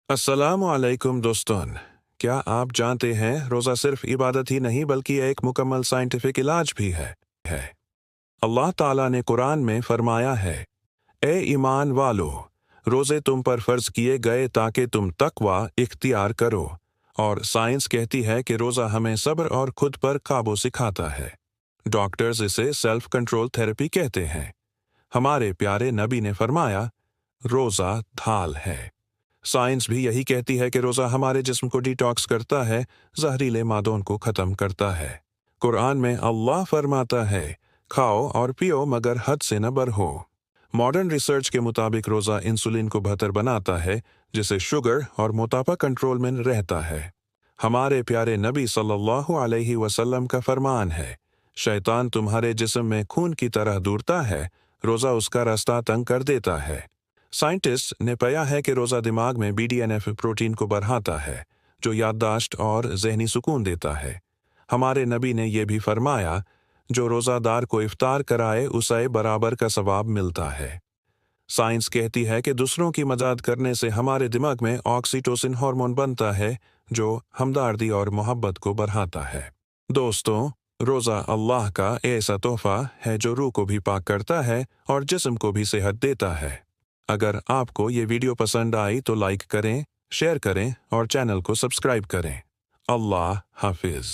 अस्सलामु अलैकुम दोस्तों। क्या आप जानते हैं रोज़ा सिर्फ इबादत ही नहीं बल्कि एक मुकम्मल साइंटिफिक इलाज भी है। अल्लाह ताला ने कुरान में फरमाया है, ए ईमान वालो, रोज़े तुम पर फ़र्ज किए गए ताकि तुम तकवा इख्तियार करो। और साइंस कहती है कि रोज़ा हमें सब्र और खुद पर काबू सिखाता है। डॉक्टर्स इसे सेल्फ कंट्रोल थेरेपी कहते हैं। हमारे प्यारे नबी ने फरमाया, रोज़ा ढाल है। साइंस भी यही कहती है कि रोज़ा हमारे जिस्म को डिटॉक्स करता है, जहरीले मादों को ख़त्म करता है। कुरान में अल्लाह फरमाता है, खाओ और पियो मगर हद से न बढ़ो। मॉडर्न रिसर्च के मुताबिक रोज़ा इंसुलिन को बेहतर बनाता है, जिससे शुगर और मोटापा कंट्रोल में रहता है। हमारे प्यारे नबी सल्लल्लाहु अलैहि वसल्लम का फरमान है, शैतान तुम्हारे जिस्म में खून की तरह दौड़ता है, रोज़ा उसका रास्ता तंग कर देता है। साइंटिस्ट ने पाया है कि रोज़ा दिमाग में BDNF प्रोटीन को बढ़ाता है, जो याददाश्त और जहनी सुकून देता है। हमारे नबी ने यह भी फरमाया, जो रोज़ादार को इफ्तार कराए उसे बराबर का सवाब मिलता है। साइंस कहती है कि दूसरों की मदद करने से हमारे दिमाग में ऑक्सीटोसिन हार्मोन बनता है, जो हमदर्दी और मोहब्बत को बढ़ाता है। दोस्तों, रोज़ा अल्लाह का ऐसा तोहफा है जो रूह को भी पाक करता है और जिस्म को भी सेहत देता है। अगर आपको ये वीडियो पसंद आई तो लाइक करें, शेयर करें और चैनल को सब्सक्राइब करें। अल्लाह हाफिज़।